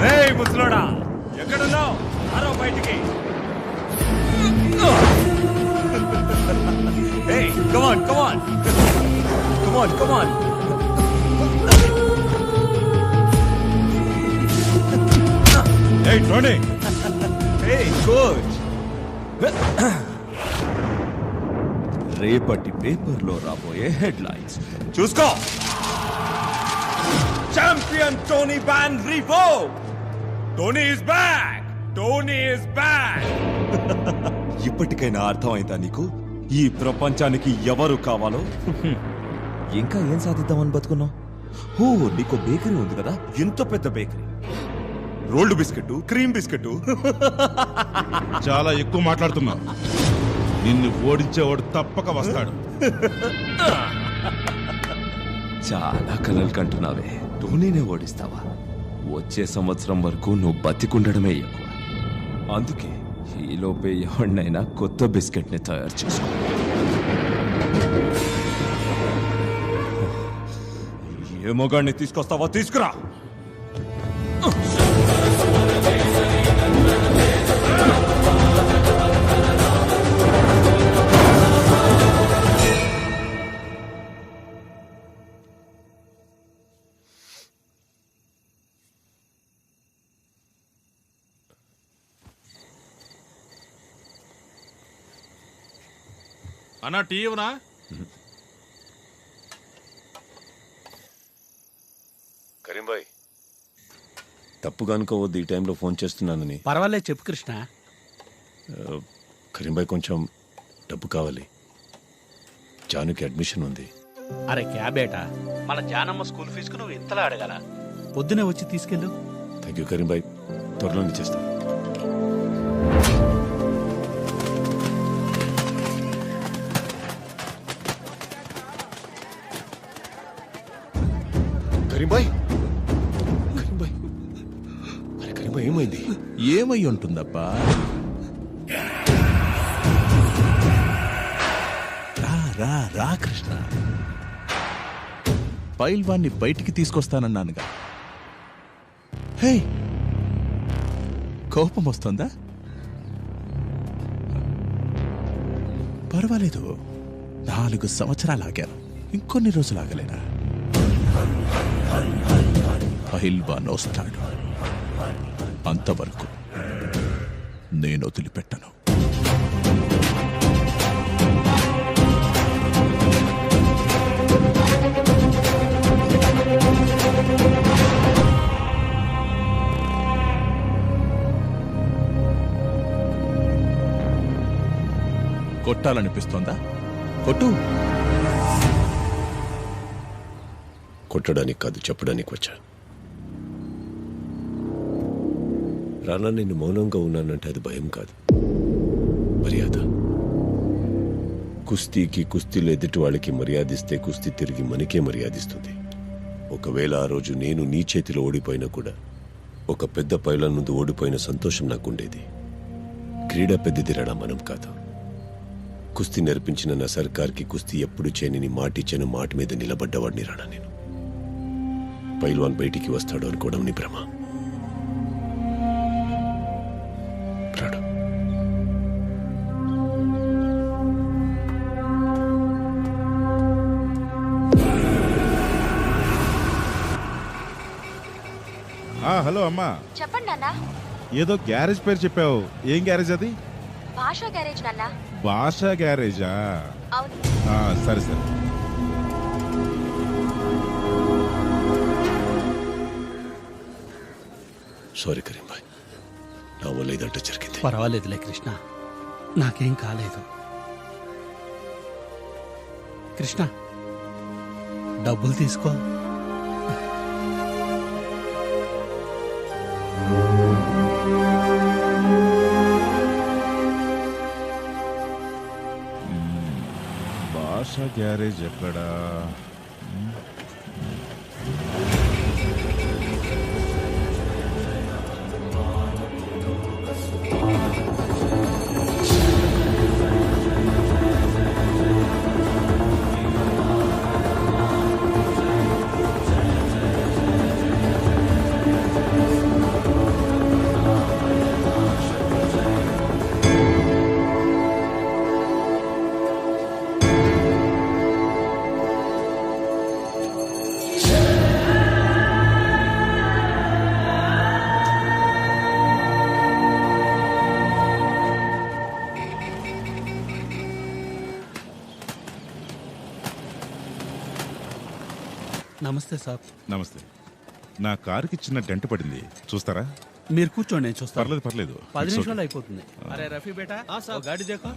ఏయ్ ముసలోడా, ఎక్కడున్నావు? అరో బయటికి. ఏయ్ కమాన్ కమాన్ కమాన్ కమాన్. ఏయ్ టోనీ. ఏయ్ కోచ్. రేపటి పేపర్లో రాబోయే హెడ్లైన్స్ చూసుకో. Champion Tony van revoke. Tony is back. Tony is back. ఇప్పటికైనా అర్థమైందా నీకు ఈ ప్రపంచానికి ఎవరు కావాలో? ఇంకా ఏం సాధిద్దామని బతుకున్నావు? ఓ నీకు బేకరీ ఉంది కదా, ఎంత పెద్ద bakery. Rolled biscuit, cream biscuit. చాలా ఎక్కువ మాట్లాడుతున్నావు. నిన్ను ఓడించేవాడు తప్పక వస్తాడు. చాలా కలలు కంటున్నావే. టోనీనే ఓడిస్తావా? వచ్చే సంవత్సరం వరకు నువ్వు బతికుండడమే ఎక్కువ. అందుకే ఈలోపే ఎవరినైనా కొత్త బిస్కెట్ ని తయారు చేసుకో. ఏ మొగాడిని తీసుకొస్తావా? తీసుకురా. అన్నా టీ ఇవ్వనా? కరీంబాయ్, తప్పుగా అనుకోవద్దు ఈ టైంలో ఫోన్ చేస్తున్నానని. పర్వాలేదు, చెప్పు కృష్ణ. కరీంబాయ్, కొంచెం డబ్బు కావాలి. జానుకి అడ్మిషన్ ఉంది. అరే క్యాబేటా, మన జానమ్మ స్కూల్ ఫీజుకు నువ్వు ఇంతలా అడగల? పొద్దునే వచ్చి తీసుకెళ్ళు. థ్యాంక్ యూ కరీంబాయ్, త్వరలోనే చేస్తాను. కరీంబాయ్, కరీంబాయ్, అరే కరీంబాయ్, ఏమైంది? ఏమై ఉంటుందబ్బా? రా రా రా కృష్ణ, పైల్వాన్ని బయటికి తీసుకొస్తానన్నానుగా. హే, కోపం వస్తుందా? పర్వాలేదు, 4 సంవత్సరాలు ఆగాను, ఇంకొన్ని రోజులు ఆగలేనా? పైల్వాన్ వస్తాడు, అంతవరకు నేను వదిలిపెట్టను. కొట్టాలనిపిస్తోందా? కొట్టు. కొట్టడానికి కాదు, చెప్పడానికి వచ్చా. రానా, నేను మౌనంగా ఉన్నానంటే అది భయం కాదు, మర్యాద. కుస్తీకి, కుస్తీలో ఎదుటి వాళ్ళకి మర్యాదిస్తే కుస్తీ తిరిగి మనకే మర్యాదిస్తుంది. ఒకవేళ ఆ రోజు నేను నీ చేతిలో ఓడిపోయినా కూడా ఒక పెద్ద పైలాన్ ముందు ఓడిపోయిన సంతోషం నాకుండేది. క్రీడ పెద్దది రాడా, మనం కాదు. కుస్తీ నేర్పించిన నా సర్కార్కి కుస్తీ ఎప్పుడు చేయని మాటిచ్చాను, మాట మీద నిలబడ్డవాడిని రానా నేను. పైల్వాన్ బయటికి వస్తాడు అనుకోవడం నీ భ్రమ. రాడు. హలో అమ్మా. చెప్పండి నాన్న. ఏదో గ్యారేజ్ పేరు చెప్పావు, ఏం గ్యారేజ్ అది? భాషా గ్యారేజ్ నాన్న. భాషా గ్యారేజా? అవును. సరే సరే. సారీ కరీంబాయ్, నా వల్ల ఇదంతా జరిగింది. పర్వాలేదులే కృష్ణ, నాకేం కాలేదు. కృష్ణ, డబ్బులు తీసుకో. భాషా గ్యారేజ్ ఎక్కడా? నమస్తే సార్. నమస్తే. నా కారుకి చిన్న డెంట్ పడింది, చూస్తారా? మీరు కూర్చోండి, నేను చూస్తాను. పర్లేదు పర్లేదు. 10 It's నిమిషాలు okay. అయిపోతుంది. అరే రఫీ బేటా, ఓ గాడి దేఖో.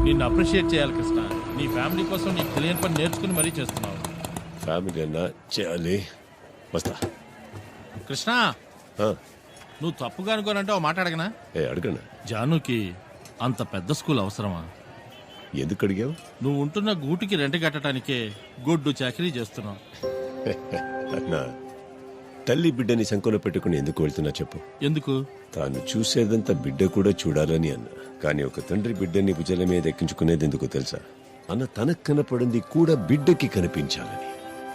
నిన్ను అప్రిషియేట్ చేయాలి కృష్ణ. నీ ఫ్యామిలీ కోసం నీకు తెలియని పని నేర్చుకుని మరీ చేస్తున్నావు. ఫ్యామిలీ అన్నా చేయాలి. వస్తా. కృష్ణ, ఆ, నువ్వు తప్పుగా అనుకోనంటే ఓ మాట అడగనా? అడగనా? జానుకి అంత పెద్ద స్కూల్ అవసరమా? ఎందుకు అడిగావు? నువ్వు ఉంటున్న గూటికి రెంట్ కట్టడానికే గొడ్డు చాకరీ చేస్తున్నావు. అన్నా, తల్లి బిడ్డని సంకోలో పెట్టుకుని ఎందుకు వెళ్తున్నా చెప్పు. ఎందుకు? తాను చూసేదంతా బిడ్డ కూడా చూడాలని అన్న. కానీ ఒక తండ్రి బిడ్డని భుజల మీద ఎక్కించుకునేది ఎందుకు తెలుసా? అన్న తనకు కనపడింది కూడా బిడ్డకి కనిపించాలని.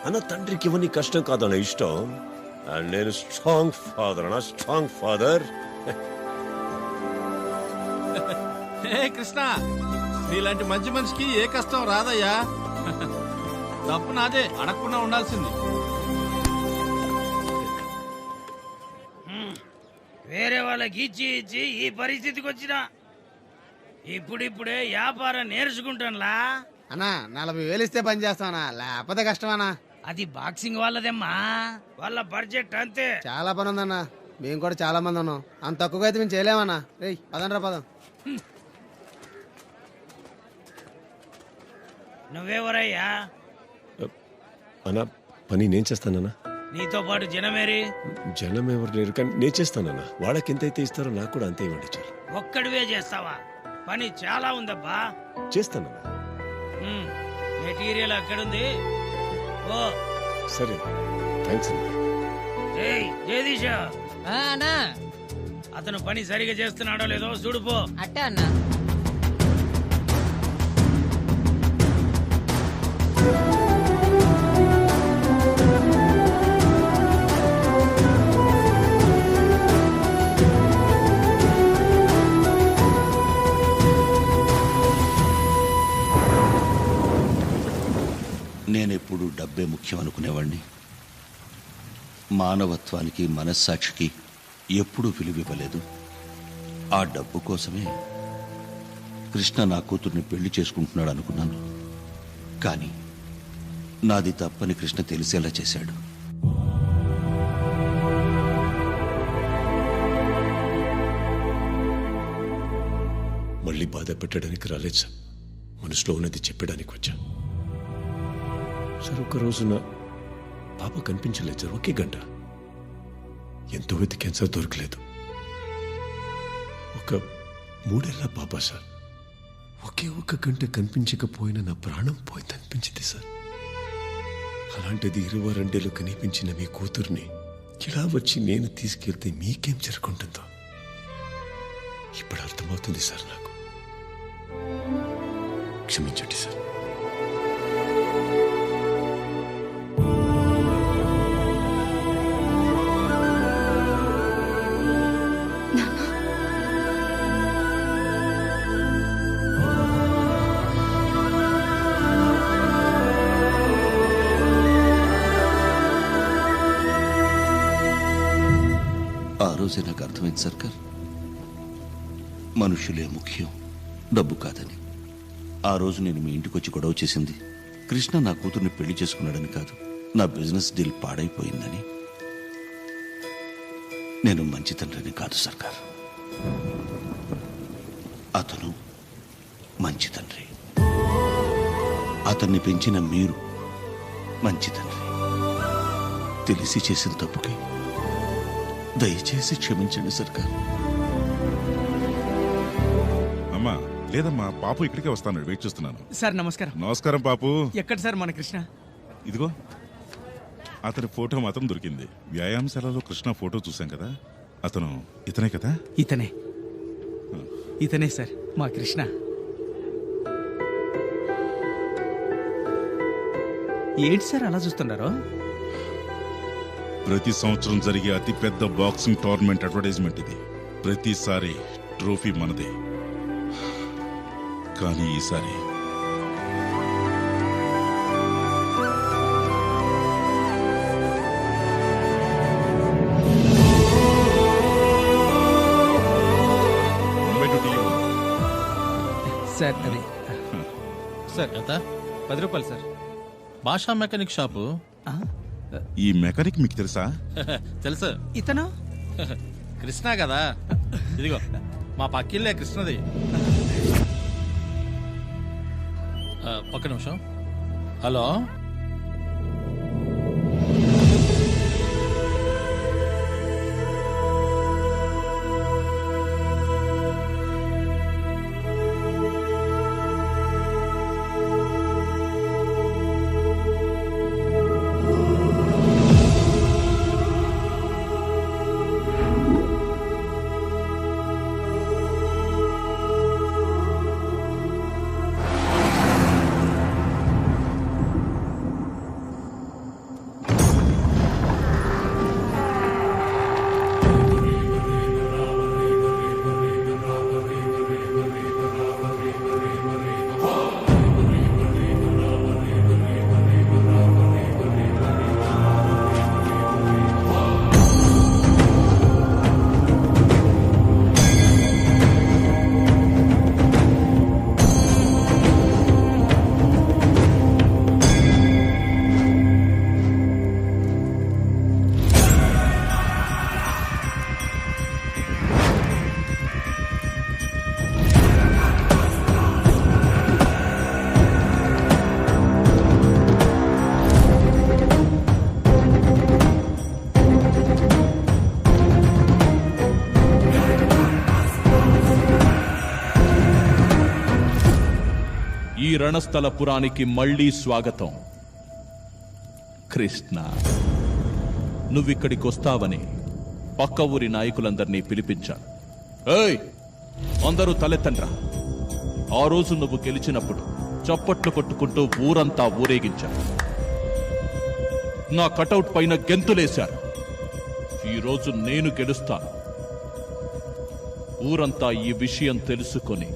అన్న తండ్రికి ఇవన్నీ కష్టం కాదన్న, ఇష్టం. అండ్ నేను స్ట్రాంగ్ ఫాదర్ అన్న, స్ట్రాంగ్ ఫాదర్. హే కృష్ణ, నీలాంటి మంచి మనిషికి ఏ కష్టం రాదయ్యా. తప్పు నాదే, అడగకుండా ఉండాల్సింది. వేరే వాళ్ళకి ఇచ్చి ఇచ్చి ఈ పరిస్థితికి వచ్చినా ఇప్పుడిప్పుడే వ్యాపారం నేర్చుకుంటానులా. అన్నా 40,000 ఇస్తే పని చేస్తానా, లేకపోతే కష్టమన్నా. అది బాక్సింగ్ వాళ్ళదేమ్మా, వాళ్ళ బడ్జెట్ అంతే. చాలా పని ఉందన్నా, మేము కూడా చాలా మంది ఉన్నాం. అంత తక్కువ అయితే మేము చేయలేమన్నా. రేయ్ పదండ్రా పదం. నువ్వెవరయ్యా? అన్న పని నేను చేస్తానన్నా. నీతో పాటు జనమేరి? జనం ఎవరు లేరు, కానీ నేను చేస్తానన్నా. వాళ్ళకి ఎంతైతే ఇస్తారో నాకు కూడా అంతే ఇవ్వండి చాలు. ఒక్కడివే చేస్తావా? పని చాలా ఉందబ్బా. చేస్తానన్నా. మెటీరియల్ అక్కడుంది. ఓ సరే, థ్యాంక్స్ అన్నా. ఏయ్ జగదీశ, అతను పని సరిగా చేస్తున్నాడో లేదో చూడుపో. అట్టే అన్నా. నేనెప్పుడు డబ్బే ముఖ్యం అనుకునేవాణ్ణి. మానవత్వానికి మనస్సాక్షికి ఎప్పుడూ విలువివ్వలేదు. ఆ డబ్బు కోసమే కృష్ణ నా కూతుర్ని పెళ్లి చేసుకుంటున్నాడు అనుకున్నాను. కానీ నాది తప్పని కృష్ణ తెలిసేలా చేశాడు. మళ్ళీ బాధ పెట్టడానికి రాలేదు సార్, మనసులో ఉన్నది చెప్పడానికి వచ్చా. సార్ ఒక రోజున పాప కనిపించలేదు సార్. ఒకే గంట ఎంతో వెతికాను సార్, దొరకలేదు. ఒక 3 ఏళ్ల పాప సార్. ఒకే ఒక్క గంట కనిపించకపోయినా నా ప్రాణం పోయింది అనిపించింది సార్. అలాంటిది 22 కనిపించిన మీ కూతుర్ని ఇలా వచ్చి నేను తీసుకెళ్తే మీకేం జరుగుంటుందో ఇప్పుడు అర్థమవుతుంది సార్ నాకు. క్షమించండి సార్. ఆ రోజే నాకు అర్థమైంది సర్కార్, మనుషులే ముఖ్యం, డబ్బు కాదని. ఆ రోజు నేను మీ ఇంటికి వచ్చి గొడవ చేసింది కృష్ణ నా కూతుర్ని పెళ్లి చేసుకున్నాడని కాదు, నా బిజినెస్ డీల్ పాడైపోయిందని. నేను మంచి తండ్రిని కాదు సర్కార్, అతను మంచి తండ్రి. అతన్ని పెంచిన మీరు మంచి తండ్రి. తెలిసి చేసిన తప్పుకి దయచేసి క్షమించండి సర్కార్. అమ్మా లేదమ్మా, పాపు ఇక్కడికే వస్తాను, వెయిట్ చేస్తున్నాను. సార్ నమస్కారం. నమస్కారం పాపు. ఎక్కడ సార్ మన కృష్ణ? ఇదిగో అతని ఫోటో మాత్రం దొరికింది. వ్యాయామశాలలో కృష్ణ ఫోటో చూసాం కదా, అతను ఇతనే కదా? ఇతనే సార్ మా కృష్ణ. ఏంటి సార్ అలా చూస్తున్నారు? ప్రతి సంవత్సరం జరిగే అతిపెద్ద బాక్సింగ్ టోర్నమెంట్ అడ్వర్టైజ్మెంట్ ఇది. ప్రతిసారి ట్రోఫీ మనదే, కానీ ఈసారి సార్ అది సార్ రూపాయలు సార్. భాషా మెకానిక్ షాపు. ఈ మెకానిక్ మీకు తెలుసా? తెలుసు, ఇతను కృష్ణ కదా. ఇదిగో మా పక్కిల్లే కృష్ణది. ఒక్క నిమిషం. హలో, ఈ రణస్థలపురానికి మళ్ళీ స్వాగతం. కృష్ణ, నువ్విక్కడికి వస్తావని పక్క ఊరి నాయకులందరినీ పిలిపించాను. ఏయ్, అందరూ తలెత్తండ్రా. ఆ రోజు నువ్వు గెలిచినప్పుడు చప్పట్లు కొట్టుకుంటూ ఊరంతా ఊరేగించాను. నా కటౌట్ పైన గెంతులేశారు. ఈరోజు నేను గెలుస్తాను. ఊరంతా ఈ విషయం తెలుసుకొని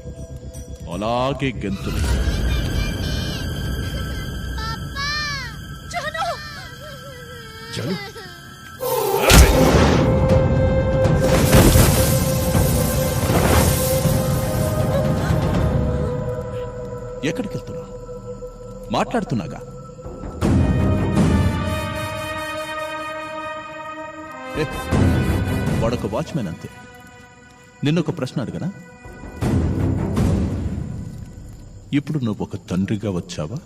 అలాగే గెంతులు. జాను, ఎక్కడికి వెళ్తున్నా? మాట్లాడుతున్నాగా. వాడొక వాచ్మెన్ అంతే. నిన్నొక ప్రశ్న అడగనా? ఇప్పుడు నువ్వు ఒక తండ్రిగా వచ్చావా,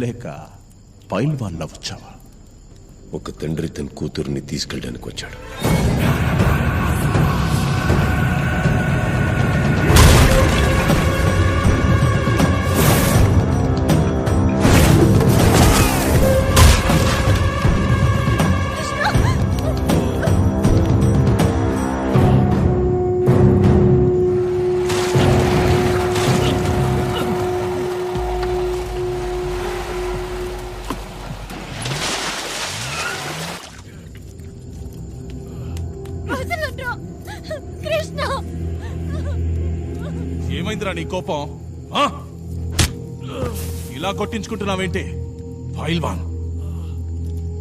లేక పైల్వాన్లా వచ్చావా? ఒక తండ్రి తన కూతురుని తీసుకెళ్ళడానికి వచ్చాడు. ఏమైందిరా నీ కోపం? ఆ? ఇలా కొట్టించుకుంటున్నావేంటి? పైల్వాన్,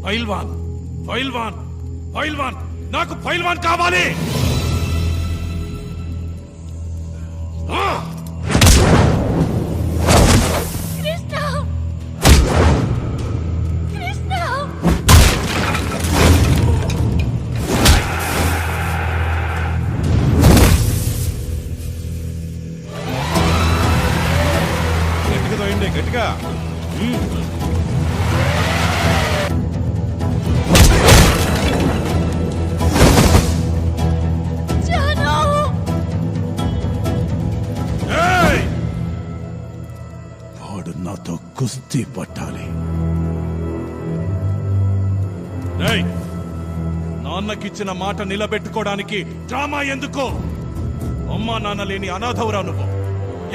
పైల్వాన్, పైల్వాన్, పైల్వాన్, నాకు పైల్వాన్ కావాలి. గట్టిగా వాడు నాతో కుస్తీ పట్టాలి. నాన్నకిచ్చిన మాట నిలబెట్టుకోవడానికి డ్రామా ఎందుకో? అమ్మా నాన్న లేని అనాథవురా నువ్వు.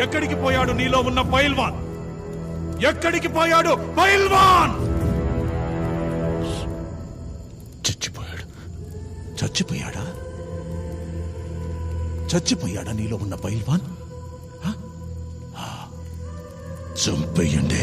ఎక్కడికి పోయాడు నీలో ఉన్న పైల్వాన్? ఎక్కడికి పోయాడు పైల్వాన్? చచ్చిపోయాడు. చచ్చిపోయాడా? చచ్చిపోయాడా నీలో ఉన్న పైల్వాన్? చంపేయండి.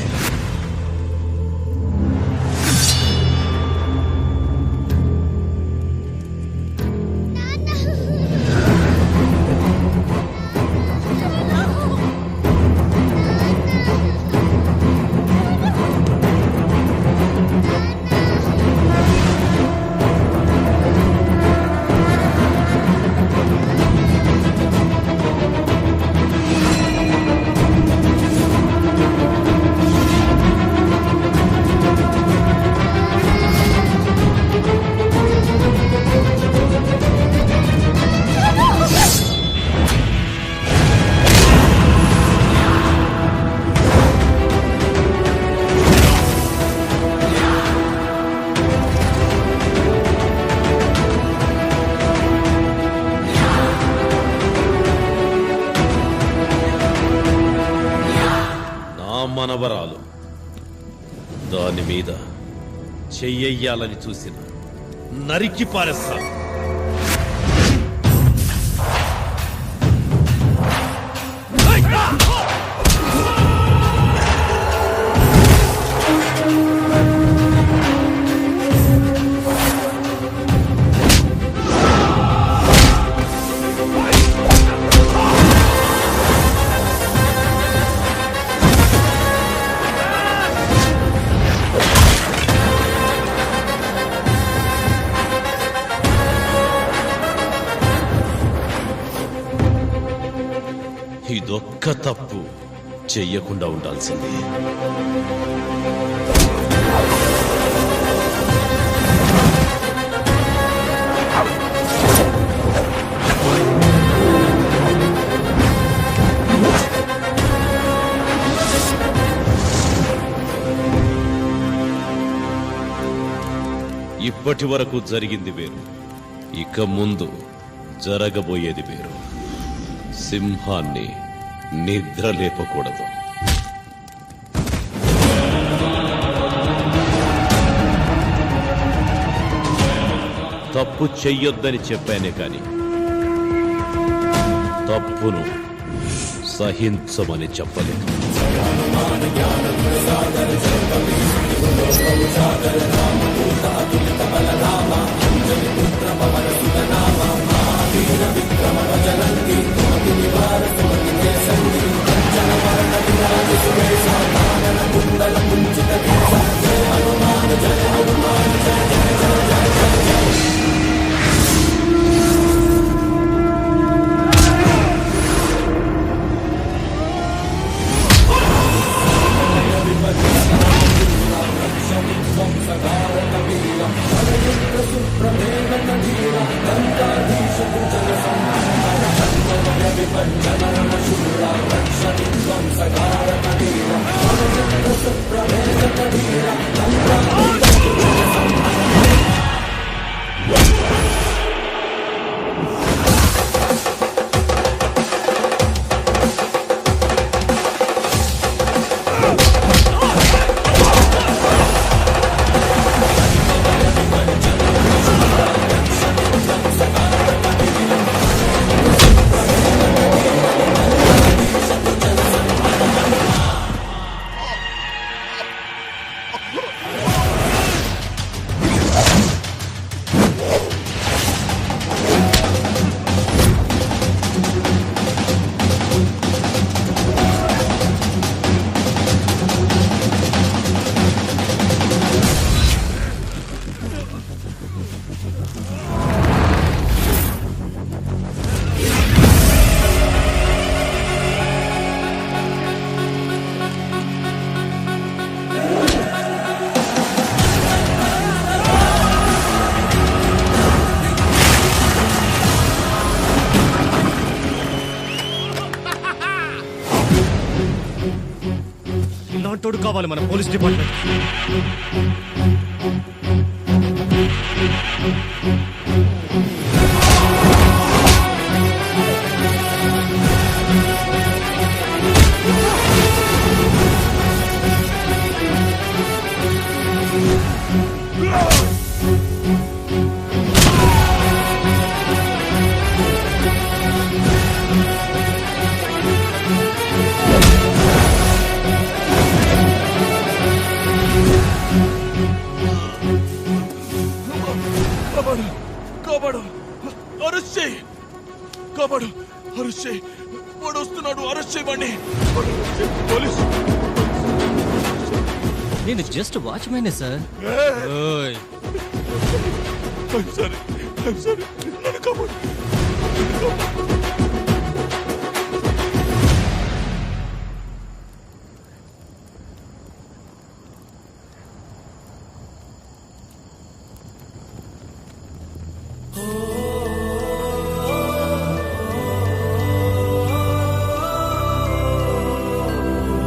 మీద చెయ్యాలని చూసిన నరికి పారేస్తా. ఇదొక్క తప్పు చెయ్యకుండా ఉండాల్సింది. ఇప్పటి వరకు జరిగింది వేరు, ఇక ముందు జరగబోయేది వేరు. సింహాన్ని నిద్ర లేపకూడదు. తప్పు చెయ్యొద్దని చెప్పానే కాని తప్పును సహించమని చెప్పలేదు. ఇలాంటోడు కావాలి మన పోలీస్ డిపార్ట్మెంట్. కాపాడు, అరెస్ట్ చేయి, కాపాడు, అరెస్ట్ చేయి, వాడు వస్తున్నాడు, అరెస్ట్ చేయమండి. పోలీసు నేను జస్ట్ వాచ్మెన్ సార్. సరే నన్ను కాపాడు.